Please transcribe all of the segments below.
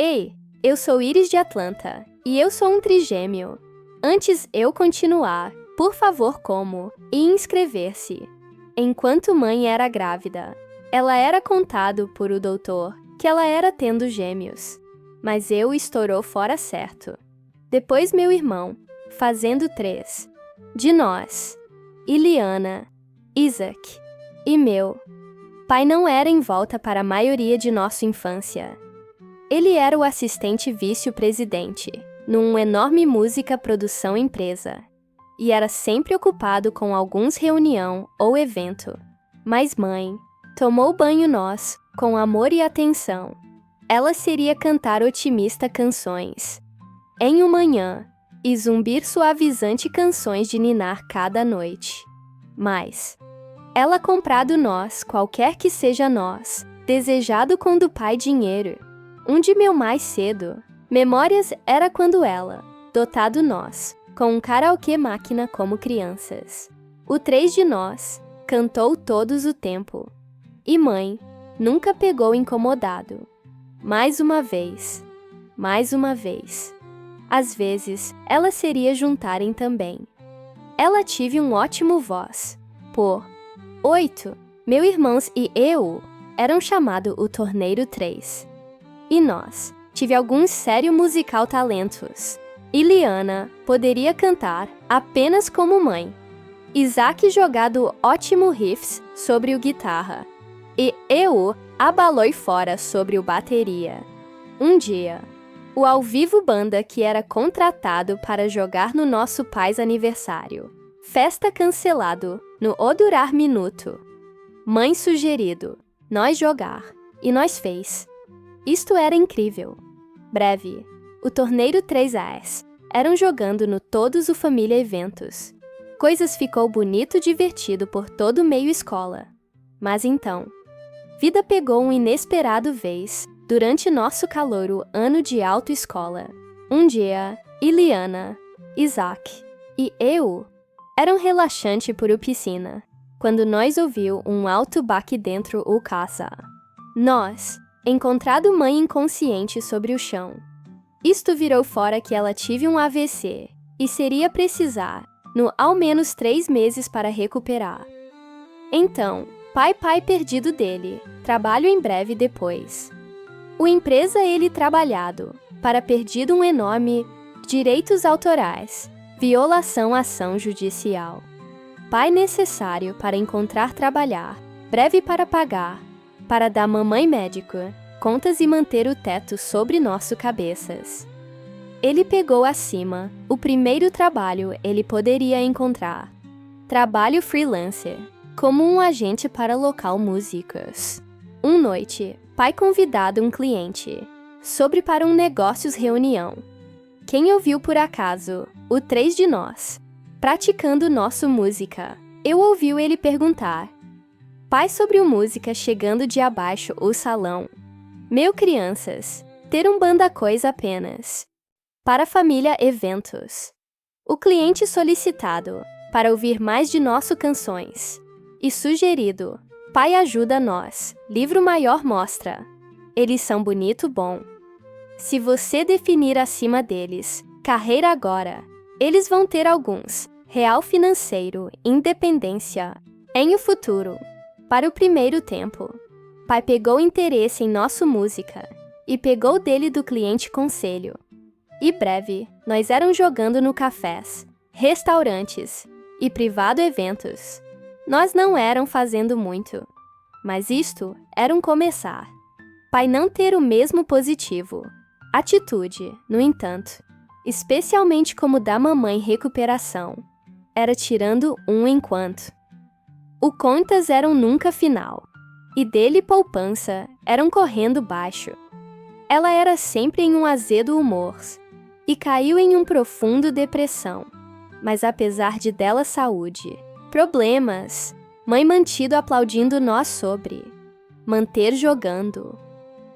Ei, eu sou Iris de Atlanta, e eu sou um trigêmeo. Antes eu continuar, por favor, como e inscrever-se. Enquanto mãe era grávida, ela era contado por o doutor que ela era tendo gêmeos, mas eu estourou fora certo. Depois meu irmão, fazendo 3. De nós, Iliana, Isaac e meu pai não era em volta para a maioria de nossa infância. Ele era o assistente vice-presidente numa enorme música produção empresa e era sempre ocupado com alguns reunião ou evento. Mas mãe tomou banho nós com amor e atenção. Ela seria cantar otimista canções em uma manhã e zumbir suavizante canções de ninar cada noite. Mas ela comprado nós, qualquer que seja nós, desejado com do pai dinheiro. Um de meu mais cedo, memórias era quando ela, dotado nós, com um karaokê máquina como crianças. O 3 de nós, cantou todos o tempo. E mãe, nunca pegou incomodado. Mais uma vez. Às vezes, ela seria juntarem também. Ela tive um ótimo voz. Por 8, meus irmãos e eu eram chamado o Torneiro 3. E nós tive alguns sério musical talentos. Iliana poderia cantar apenas como mãe. Isaac jogado ótimo riffs sobre o guitarra. E eu abaloi fora sobre o bateria. Um dia, o ao vivo banda que era contratado para jogar no nosso pais aniversário. Festa cancelado no o durar minuto. Mãe sugerido, nós jogar, e nós fez. Isto era incrível. Breve, o Torneiro 3As eram jogando no todos o família eventos. Coisas ficou bonito divertido por todo meio escola. Mas então, vida pegou um inesperado vez durante nosso calouro ano de autoescola. Um dia, Iliana, Isaac e eu eram relaxante por o piscina, quando nós ouviu um alto baque dentro o casa. Nós encontrado mãe inconsciente sobre o chão. Isto virou fora que ela tive um AVC e seria precisar, no ao menos 3 meses para recuperar. Então, pai perdido dele, trabalho em breve depois. O empresa ele trabalhado, para perdido um enorme, direitos autorais, violação ação judicial. Pai necessário para encontrar trabalhar, breve para pagar, para dar mamãe médico, contas e manter o teto sobre nosso cabeças. Ele pegou acima o primeiro trabalho ele poderia encontrar. Trabalho freelancer, como um agente para local músicas. Noite, pai convidado um cliente, sobre para um negócios reunião. Quem ouviu por acaso, o 3 de nós, praticando nosso música, eu ouviu ele perguntar. Pai sobre o música chegando de abaixo o salão. Meu crianças, ter um banda coisa apenas. Para família eventos. O cliente solicitado, para ouvir mais de nosso canções. E sugerido, pai ajuda nós, livro maior mostra. Eles são bonito bom. Se você definir acima deles, carreira agora, eles vão ter alguns, real financeiro, independência, em o futuro. Para o primeiro tempo, pai pegou interesse em nossa música e pegou dele do cliente conselho. E breve, nós eram jogando no cafés, restaurantes e privado eventos. Nós não eram fazendo muito, mas isto era um começar. Pai não ter o mesmo positivo. Atitude, no entanto, especialmente como da mamãe recuperação, era tirando um enquanto. O contas eram nunca final, e dele poupança eram correndo baixo. Ela era sempre em um azedo humor, e caiu em um profundo depressão. Mas apesar de dela saúde, problemas, mãe mantido aplaudindo nós sobre, manter jogando,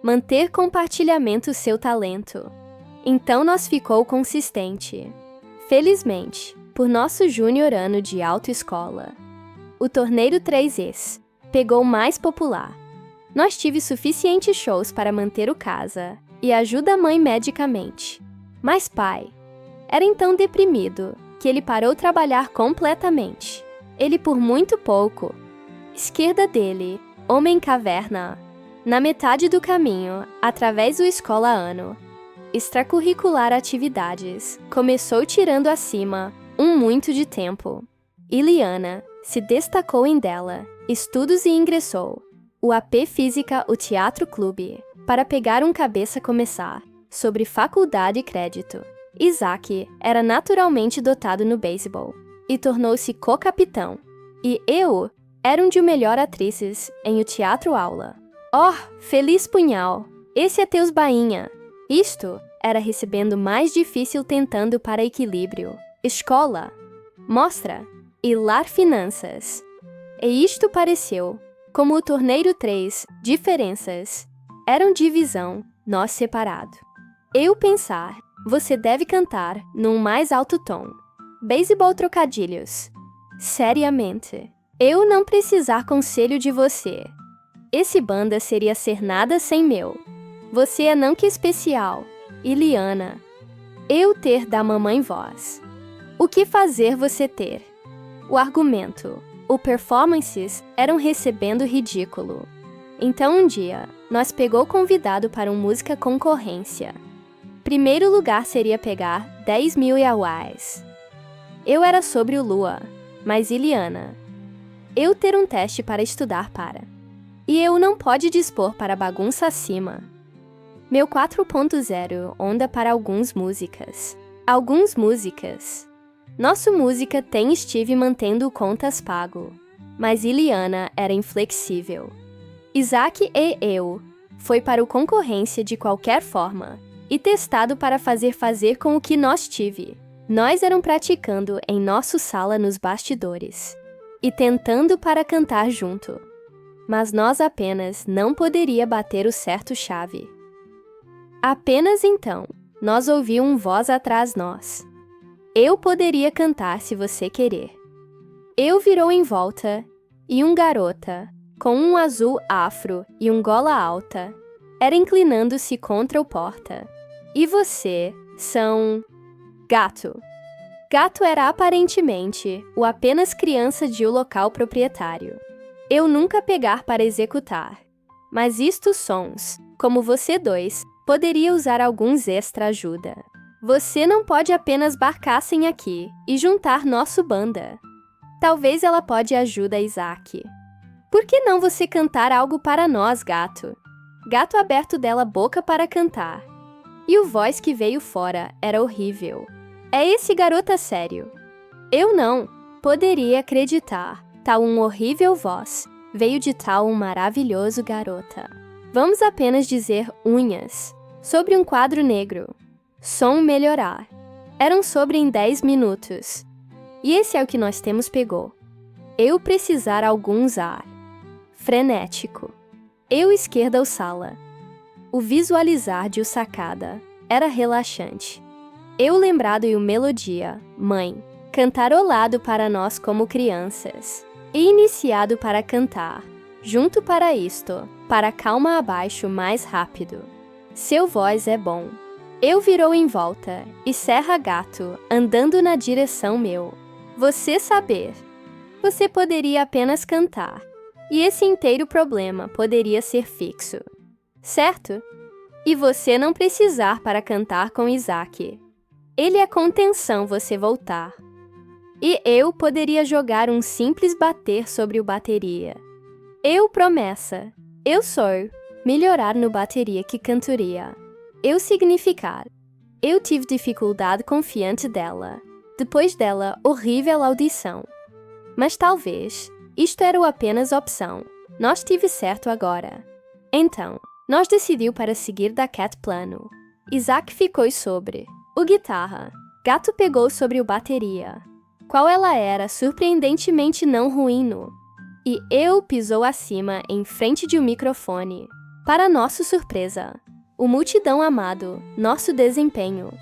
manter compartilhamento seu talento. Então nós ficou consistente. Felizmente, por nosso júnior ano de autoescola, o Torneiro 3Es pegou mais popular. Nós tive suficientes shows para manter o casa e ajuda a mãe medicamente. Mas pai era então deprimido que ele parou de trabalhar completamente. Ele por muito pouco. Esquerda dele, homem caverna. Na metade do caminho, através do escola ano, extracurricular atividades, começou tirando acima muito de tempo. Iliana se destacou em dela, estudos e ingressou o AP Física, o Teatro Clube, para pegar cabeça começar, sobre faculdade e crédito. Isaac era naturalmente dotado no beisebol e tornou-se co-capitão. E eu era de melhor atrizes em o teatro aula. Oh, feliz punhal! Esse é teus bainha! Isto era recebendo mais difícil tentando para equilíbrio. Escola, mostra e lar finanças. E isto pareceu, como o torneio 3, diferenças. Eram divisão, nós separado. Eu pensar, você deve cantar num mais alto tom. Beisebol trocadilhos. Seriamente. Eu não precisar conselho de você. Esse banda seria ser nada sem meu. Você é não que especial. Iliana. Eu ter da mamãe voz. O que fazer você ter? O argumento, o performances eram recebendo ridículo. Então dia, nós pegou convidado para música concorrência. Primeiro lugar seria pegar 10.000 reais. Eu era sobre o Lua, mas Iliana. Eu ter teste para estudar para. E eu não pode dispor para bagunça acima. Meu 4.0 onda para alguns músicas. Alguns músicas. Nossa música tem estive mantendo contas pago. Mas Iliana era inflexível. Isaac e eu foi para o concorrência de qualquer forma e testado para fazer com o que nós tive. Nós eram praticando em nosso sala nos bastidores e tentando para cantar junto. Mas nós apenas não poderia bater o certo chave. Apenas então, nós ouvi voz atrás nós. Eu poderia cantar se você querer. Eu virou em volta e garota, com azul afro e gola alta, era inclinando-se contra o porta. E você, são... Gato. Gato era aparentemente o apenas criança de local proprietário. Eu nunca pegar para executar. Mas estes sons, como você dois, poderia usar alguns extra ajuda. Você não pode apenas barcassem aqui e juntar nosso banda. Talvez ela pode ajuda Isaac. Por que não você cantar algo para nós, gato? Gato aberto dela boca para cantar. E o voz que veio fora era horrível. É esse garota sério. Eu não poderia acreditar. Tal horrível voz veio de tal maravilhoso garota. Vamos apenas dizer unhas. Sobre quadro negro. Som melhorar. Eram sobre em 10 minutos. E esse é o que nós temos pegou. Eu precisar alguns ar. Frenético. Eu esquerda o sala. O visualizar de o sacada era relaxante. Eu lembrado e o melodia, mãe, cantarolado para nós como crianças. E iniciado para cantar, junto para isto, para calma abaixo mais rápido. Seu voz é bom. Eu virou em volta, e serra gato, andando na direção meu. Você saber. Você poderia apenas cantar, e esse inteiro problema poderia ser fixo. Certo? E você não precisar para cantar com Isaac. Ele é contenção você voltar. E eu poderia jogar simples bater sobre o bateria. Eu promessa. Eu sou. Melhorar no bateria que cantaria. Eu significar. Eu tive dificuldade confiante dela. Depois dela, horrível audição. Mas talvez, isto era apenas opção. Nós tive certo agora. Então, nós decidiu para seguir da cat plano. Isaac ficou sobre o guitarra. Gato pegou sobre o bateria. Qual ela era surpreendentemente não ruíno. E eu pisou acima em frente de microfone. Para nossa surpresa, o multidão amado, nosso desempenho.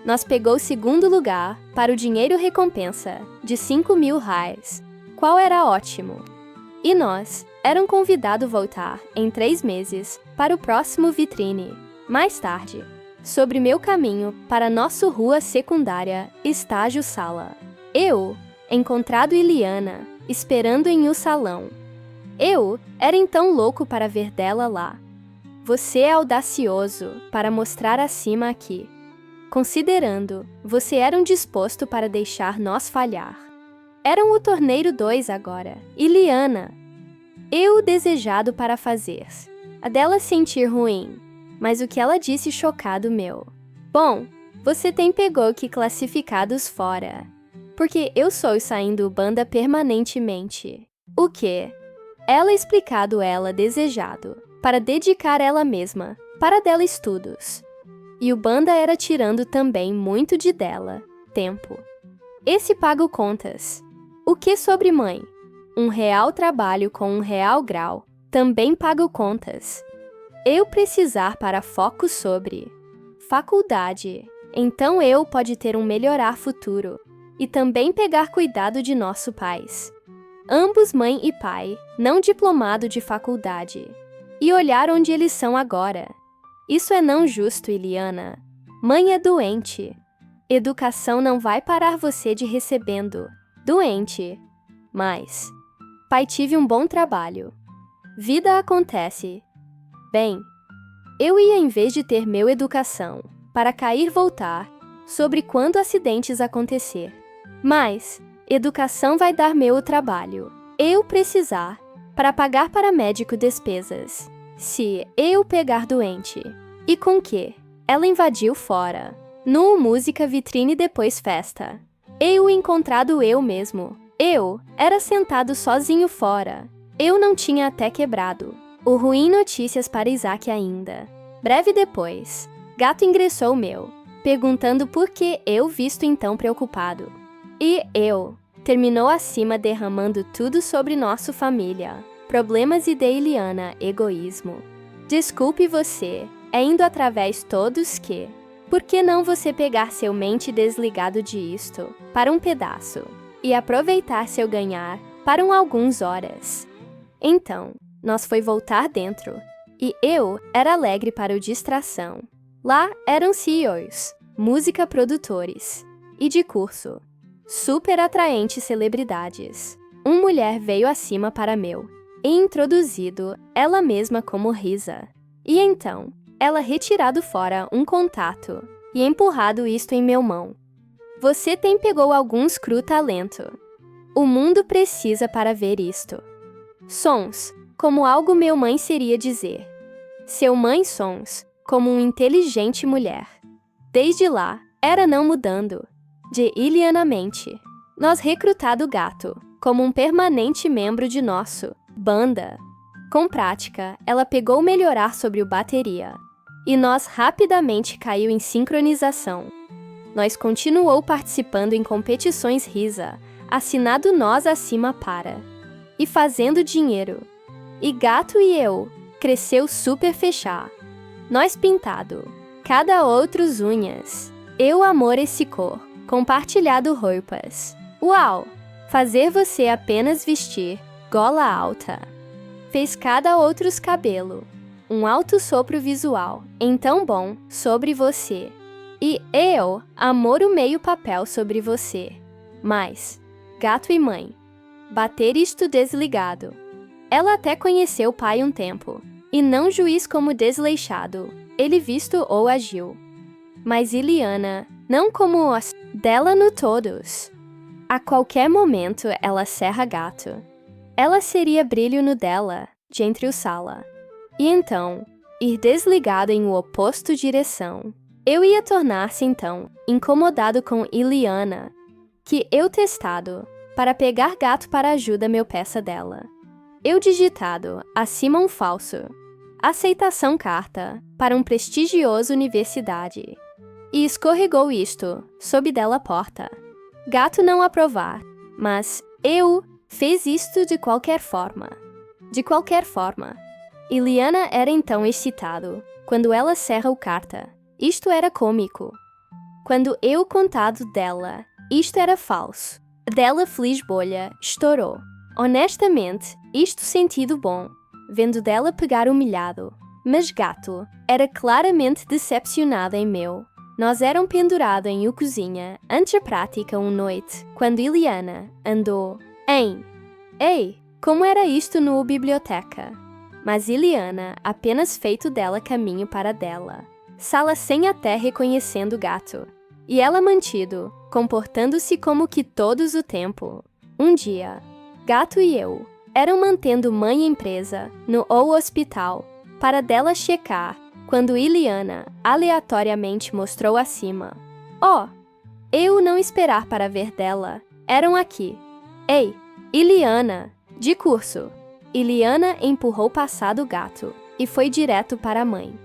Nós pegou segundo lugar para o dinheiro recompensa de 5.000 reais, qual era ótimo. E nós eram convidados a voltar em 3 meses para o próximo vitrine. Mais tarde, sobre meu caminho para nossa rua secundária, estágio sala. Eu, encontrado Iliana, esperando em o salão. Eu era então louco para ver dela lá. Você é audacioso para mostrar acima aqui. Considerando, você era disposto para deixar nós falhar. Eram o torneiro 2 agora, Iliana. Eu desejado para fazer. A dela sentir ruim, mas o que ela disse chocado meu. Bom, você tem pegou que classificados fora, porque eu sou saindo banda permanentemente. O que? Ela explicado ela desejado, para dedicar ela mesma, para dela estudos. E o banda era tirando também muito de dela, tempo. Esse pago contas. O que sobre mãe? Um real trabalho com um real grau, também pago contas. Eu precisar para foco sobre faculdade, então eu pode ter um melhorar futuro, e também pegar cuidado de nosso pais. Ambos mãe e pai, não diplomado de faculdade. E olhar onde eles são agora. Isso é não justo, Iliana. Mãe é doente. Educação não vai parar você de recebendo. Doente. Mas pai tive um bom trabalho. Vida acontece. Bem, eu ia em vez de ter meu educação, para cair voltar, sobre quando acidentes acontecer. Mas educação vai dar meu trabalho. Eu precisar, para pagar para médico despesas. Se eu pegar doente. E com que? Ela invadiu fora. No música vitrine depois festa. Eu encontrado eu mesmo. Eu era sentado sozinho fora. Eu não tinha até quebrado. O ruim notícias para Isaac ainda. Breve depois, gato ingressou meu, perguntando por que eu visto então preocupado. E eu, terminou acima derramando tudo sobre nossa família. Problemas e de Iliana, egoísmo. Desculpe você, é indo através todos que... Por que não você pegar seu mente desligado de isto, para um pedaço, e aproveitar seu ganhar, para alguns horas? Então, nós foi voltar dentro, e eu era alegre para o distração. Lá eram CEOs, música produtores, e de curso. Super atraentes celebridades. Uma mulher veio acima para meu, e introduzido ela mesma como Risa. E então, ela retirado fora um contato, e empurrado isto em meu mão. Você tem pegou alguns cru talento. O mundo precisa para ver isto. Sons, como algo meu mãe seria dizer. Seu mãe sons, como um inteligente mulher. Desde lá, era não mudando. De ilianamente. Nós recrutado gato, como um permanente membro de nosso banda. Com prática, ela pegou melhorar sobre o bateria. E nós rapidamente caiu em sincronização. Nós continuou participando em competições Risa, assinado nós acima para. E fazendo dinheiro. E gato e eu, cresceu super fechar. Nós pintado, cada outros unhas. Eu amor esse cor, compartilhado roupas. Uau! Fazer você apenas vestir, gola alta. Fez cada outros cabelo. Um alto sopro visual, então bom, sobre você. E eu, amor o meio papel sobre você. Mas, gato e mãe, bater isto desligado. Ela até conheceu o pai um tempo, e não juiz como desleixado, ele visto ou agiu. Mas Iliana, não como os dela no todos. A qualquer momento ela serra gato. Ela seria brilho no dela, de entre o sala. E então, ir desligado em o oposto direção. Eu ia tornar-se então, incomodado com Iliana, que eu testado, para pegar gato para ajuda meu peça dela. Eu digitado, acima um falso. Aceitação carta, para um prestigioso universidade. E escorregou isto, sob dela porta. Gato não aprovar, mas eu fez isto de qualquer forma. De qualquer forma. Iliana era então excitado, quando ela serra o carta. Isto era cômico. Quando eu contado dela, isto era falso. Dela feliz bolha, estourou. Honestamente, isto sentido bom, vendo dela pegar humilhado. Mas Gato era claramente decepcionado em meu. Nós eram pendurados em cozinha antes da prática uma noite, quando Iliana andou em... Ei, como era isto no biblioteca? Mas Iliana apenas feito dela caminho para dela. Sala sem até reconhecendo Gato. E ela mantido, comportando-se como que todos o tempo. Um dia, Gato e eu eram mantendo mãe empresa no hospital para dela checar quando Iliana aleatoriamente mostrou acima. Oh, eu não esperar para ver dela. Eram aqui. Ei, Iliana, de curso. Iliana empurrou passado o Gato e foi direto para a mãe.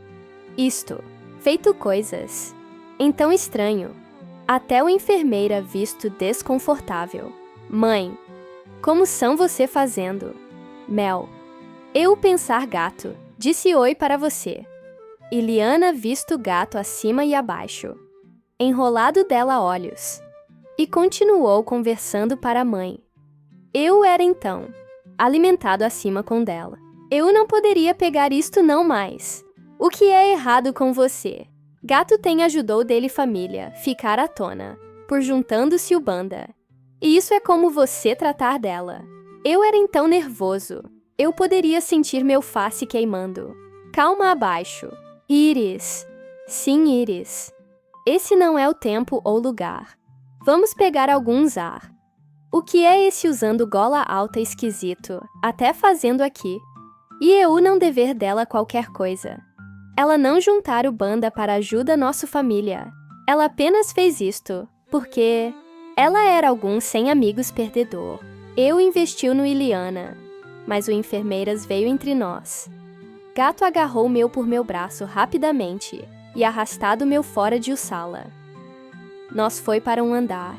Isto, feito coisas. Então estranho. Até o enfermeira visto desconfortável. Mãe, como são você fazendo? Mel. Eu pensar Gato, disse oi para você. Iliana visto Gato acima e abaixo. Enrolado dela olhos. E continuou conversando para a mãe. Eu era então, alimentado acima com dela. Eu não poderia pegar isto não mais. O que é errado com você? Gato tem ajudou dele família, ficar à tona, por juntando-se o banda. E isso é como você tratar dela. Eu era então nervoso. Eu poderia sentir meu face queimando. Calma abaixo. Iris. Sim, Iris. Esse não é o tempo ou lugar. Vamos pegar alguns ar. O que é esse usando gola alta esquisito, até fazendo aqui? E eu não dever dela qualquer coisa. Ela não juntar o banda para ajuda nossa família. Ela apenas fez isto, porque ela era algum sem amigos perdedor. Eu investiu no Iliana, mas o enfermeiras veio entre nós. Gato agarrou meu por meu braço rapidamente e arrastado meu fora de sala. Nós foi para um andar,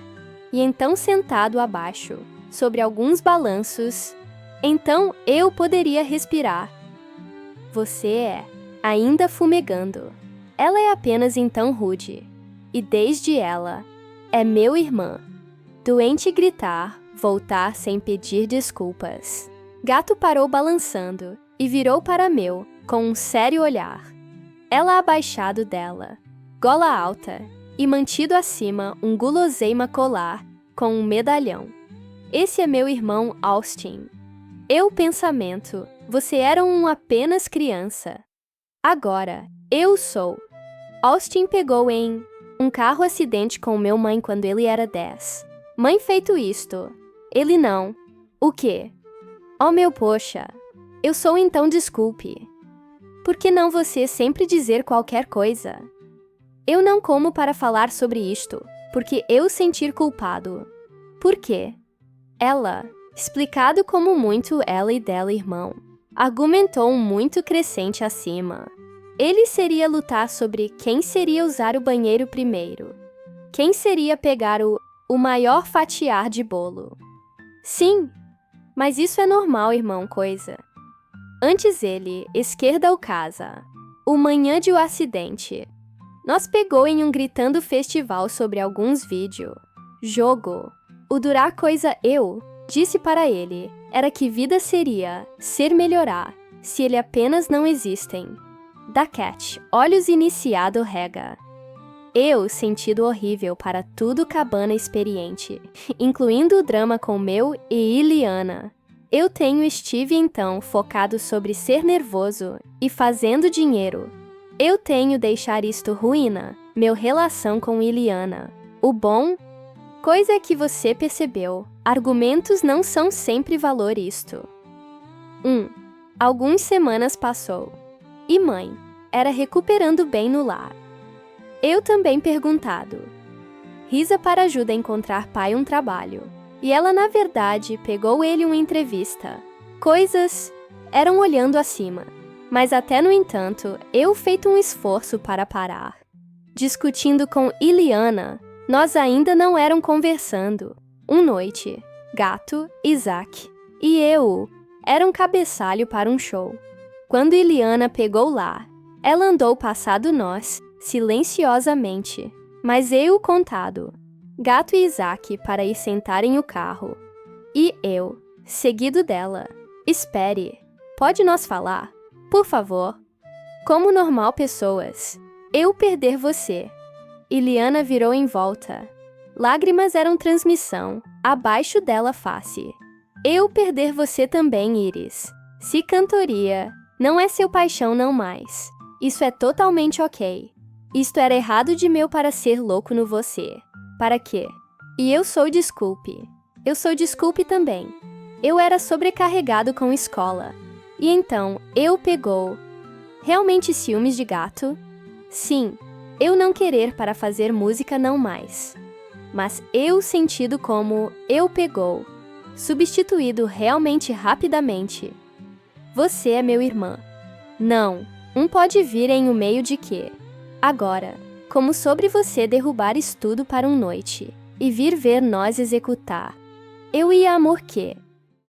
e então sentado abaixo, sobre alguns balanços, então eu poderia respirar. Você é, ainda fumegando. Ela é apenas então rude, e desde ela, é meu irmã. Doente gritar, voltar sem pedir desculpas. Gato parou balançando e virou para meu, com um sério olhar. Ela abaixado dela, gola alta, e mantido acima um guloseima colar com um medalhão. Esse é meu irmão Austin. Eu pensamento, você era apenas criança. Agora, eu sou. Austin pegou em um carro acidente com meu mãe quando ele era 10. Mãe feito isto. Ele não. O quê? Oh meu poxa. Eu sou então desculpe. Por que não você sempre dizer qualquer coisa? Eu não como para falar sobre isto, porque eu sentir culpado. Por quê? Ela, explicado como muito ela e dela irmão, argumentou muito crescente acima. Ele seria lutar sobre quem seria usar o banheiro primeiro. Quem seria pegar o maior fatiar de bolo. Sim, mas isso é normal, irmão, coisa. Antes ele, esquerda ou casa. O manhã de o acidente. Nós pegou em gritando festival sobre alguns vídeos. Jogo. O durar coisa eu, disse para ele, era que vida seria, ser melhorar, se ele apenas não existem. Da Cat, olhos iniciado rega. Eu, sentido horrível para tudo cabana experiente, incluindo o drama com meu e Iliana. Eu estive então focado sobre ser nervoso e fazendo dinheiro. Eu tenho deixar isto ruína, meu relação com Iliana. O bom? Coisa que você percebeu, argumentos não são sempre valor isto. Algumas semanas passou. E mãe, era recuperando bem no lar. Eu também perguntado. Risa para ajuda a encontrar pai trabalho. E ela na verdade pegou ele uma entrevista. Coisas eram olhando acima. Mas até no entanto, eu feito um esforço para parar. Discutindo com Iliana, nós ainda não eram conversando. Noite, Gato, Isaac e eu eram cabeçalho para um show. Quando Iliana pegou lá, ela andou passado nós, silenciosamente, mas eu contado. Gato e Isaac para ir sentar em o carro. E eu, seguido dela. Espere, pode nós falar? Por favor. Como normal pessoas. Eu perder você. Iliana virou em volta. Lágrimas eram transmissão, abaixo dela face. Eu perder você também, Iris. Se cantoria, não é seu paixão não mais. Isso é totalmente ok. Isto era errado de meu para ser louco no você. Para quê? E eu sou desculpe. Eu sou desculpe também. Eu era sobrecarregado com escola. E então, eu pegou. Realmente ciúmes de gato? Sim, eu não querer para fazer música não mais. Mas eu sentido como eu pegou. Substituído realmente rapidamente. Você é meu irmã. Não, pode vir em o meio de quê? Agora, como sobre você derrubar estudo para noite e vir ver nós executar. Eu ia amor que,